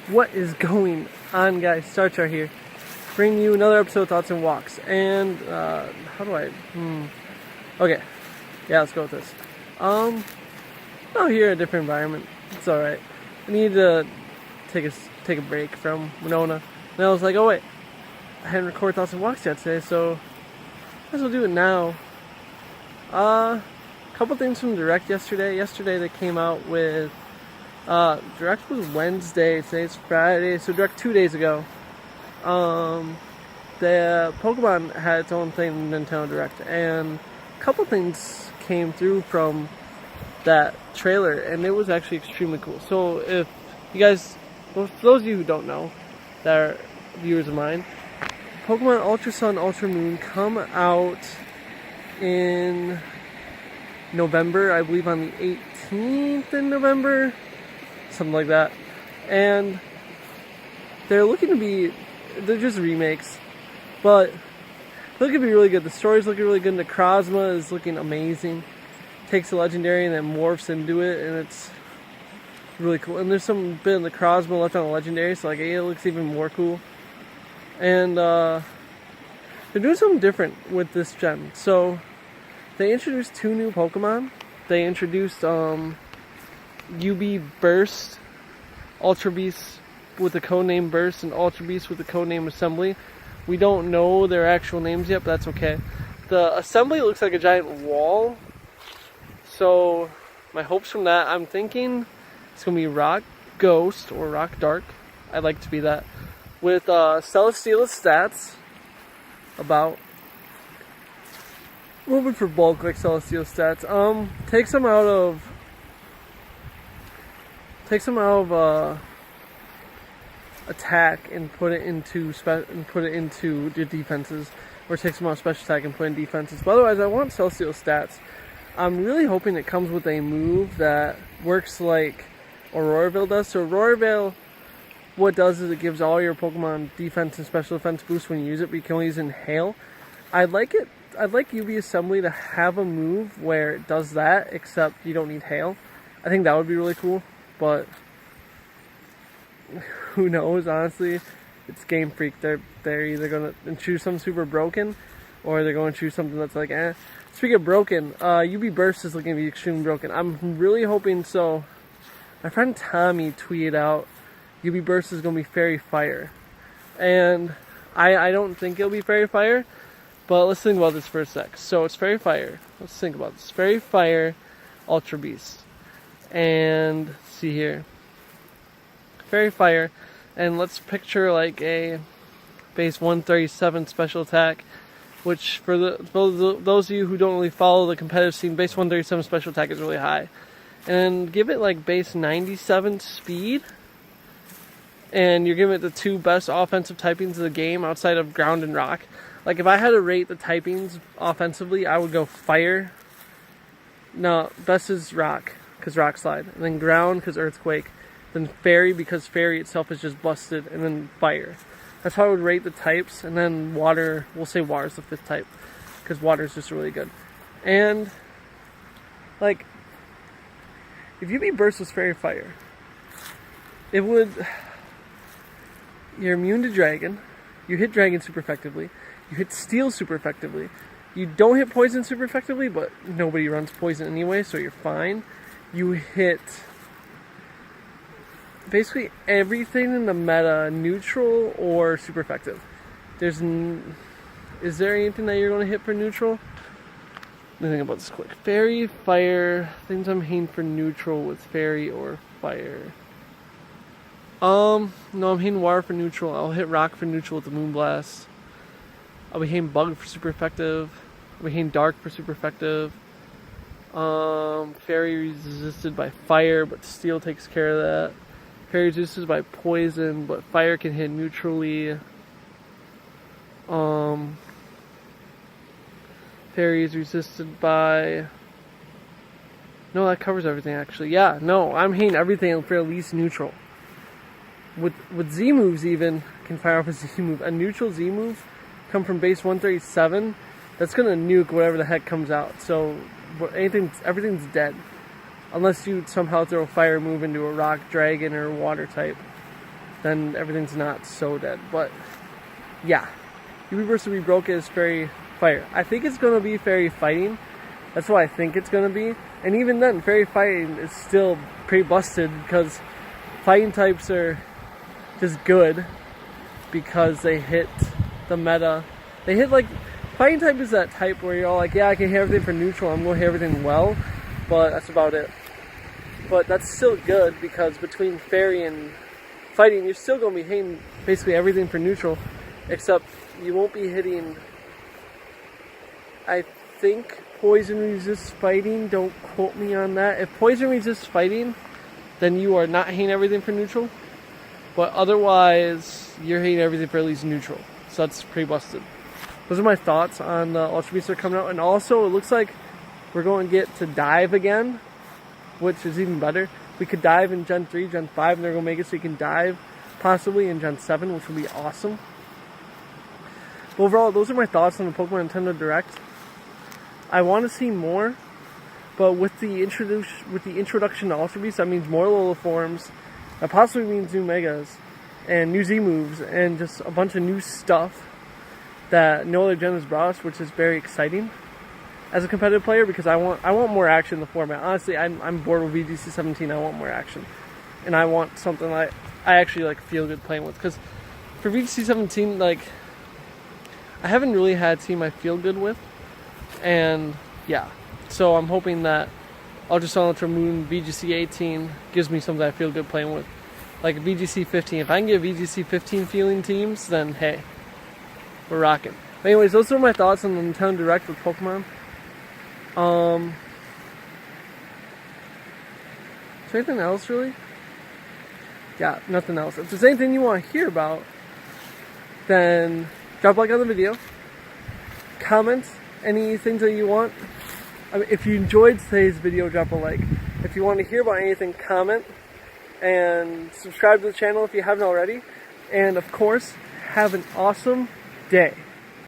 What is going on, guys? Starchar here, bringing you another episode of Thoughts and Walks. And how do I? Okay, yeah, let's go with this. Out here in a different environment. It's all right. I need to take a break from Winona. And I was like, oh wait, I hadn't recorded Thoughts and Walks yet today, so I guess we'll do it now. Couple things from Direct yesterday. Yesterday they came out with. Direct was Wednesday, today's Friday, so Direct 2 days ago. The Pokemon had its own thing in Nintendo Direct, and a couple things came through from that trailer, and it was actually extremely cool. So if you guys, well, for those of you who don't know, that are viewers of mine, Pokemon Ultra Sun, Ultra Moon come out in November, I believe on the 18th in November. Something like that, and they're just remakes, but they're looking to be really good. The story's looking really good. Necrozma is looking amazing. Takes a legendary and then morphs into it, and it's really cool. And there's some bit of Necrozma left on the legendary, so like it looks even more cool. And they're doing something different with this gen. So they introduced 2 new Pokemon. They introduced UB Burst, Ultra Beast with the codename Burst, and Ultra Beast with the codename Assembly. We don't know their actual names yet, but that's okay. The Assembly looks like a giant wall, so my hopes from that, I'm thinking it's going to be Rock Ghost or Rock Dark. I'd like to be that. With Celesteela stats, about moving for bulk like Celesteela stats. Takes them out of attack and put it into the defenses, or takes them out of special attack and put in defenses. But otherwise, I want Celesteela stats. I'm really hoping it comes with a move that works like Aurora Veil does. So Aurora Veil, what it does is it gives all your Pokemon defense and special defense boost when you use it, but you can only use it in Hail. I'd like UB Assembly to have a move where it does that, except you don't need Hail. I think that would be really cool. But who knows, honestly. It's Game Freak. They're either going to choose something super broken, or they're going to choose something that's like, eh. Speaking of broken, UB Burst is looking to be extremely broken. I'm really hoping so. My friend Tommy tweeted out UB Burst is going to be Fairy Fire. And I don't think it'll be Fairy Fire, but let's think about this for a sec. So it's Fairy Fire. Let's think about this. Fairy Fire, Ultra Beast. And see here, Fairy Fire, and let's picture like a base 137 special attack, which for those of you who don't really follow the competitive scene, base 137 special attack is really high, and give it like base 97 speed, and you're giving it the 2 best offensive typings of the game outside of ground and rock. Like if I had to rate the typings offensively, I would go fire. No, best is rock, because Rock Slide, and then ground because Earthquake, then Fairy because Fairy itself is just busted, and then Fire. That's how I would rate the types, and then Water, we'll say Water is the 5th type, because Water is just really good. And, like, if UB Burst was Fairy Fire, it would, you're immune to Dragon, you hit Dragon super effectively, you hit Steel super effectively, you don't hit Poison super effectively, but nobody runs Poison anyway, so you're fine. You hit basically everything in the meta, neutral or super effective. Is there anything that you're going to hit for neutral? Let me think about this quick. Fairy, Fire, things I'm hitting for neutral with Fairy or Fire. No, I'm hitting Water for neutral. I'll hit Rock for neutral with the Moonblast. I'll be hitting Bug for super effective. I'll be hitting Dark for super effective. Fairy resisted by fire, but Steel takes care of that. Fairy resisted by poison, but fire can hit neutrally. Fairy is resisted by... No, that covers everything actually. Yeah, no, I'm hitting everything for at least neutral. With Z moves even, can fire off a Z move. A neutral Z move come from base 137, that's gonna nuke whatever the heck comes out. So everything's dead. Unless you somehow throw a fire move into a rock, dragon, or water type. then everything's not so dead. But yeah, UV versus UV broken is fairy fire. I think it's gonna be fairy fighting. That's what I think it's gonna be. And even then, fairy fighting is still pretty busted because fighting types are just good because they hit the meta. They hit like, fighting type is that type where you're all like, yeah, I can hit everything for neutral, I'm gonna hit everything well, but that's about it. But that's still good because between fairy and fighting, you're still gonna be hitting basically everything for neutral, except you won't be hitting, I think, poison resist fighting. Don't quote me on that. If poison resist fighting, then you are not hitting everything for neutral. But otherwise, you're hitting everything for at least neutral. So that's pretty busted. Those are my thoughts on the Ultra Beasts that are coming out. And also, it looks like we're going to get to dive again, which is even better. We could dive in Gen 3, Gen 5, and they're going to make it so you can dive possibly in Gen 7, which would be awesome. But overall, those are my thoughts on the Pokemon Nintendo Direct. I want to see more, but with the introduction to Ultra Beasts, that means more Alola forms. That possibly means new Megas and new Z moves and just a bunch of new stuff that no other gen has brought us, which is very exciting as a competitive player because I want more action in the format. Honestly, I'm bored with VGC 17. I want more action, and I want something I actually like feel good playing with. Because for VGC 17, like I haven't really had a team I feel good with, and yeah, so I'm hoping that Ultra Sun, Ultra Moon, VGC 18 gives me something I feel good playing with. Like VGC 15. If I can get VGC 15 feeling teams, then hey, we're rocking. But anyways, those are my thoughts on the Nintendo Direct with Pokemon. Is there anything else really? Yeah, nothing else. If there's anything you want to hear about, then drop a like on the video. Comment any things that you want. I mean, if you enjoyed today's video, drop a like. If you want to hear about anything, comment. And subscribe to the channel if you haven't already. And of course, have an awesome day.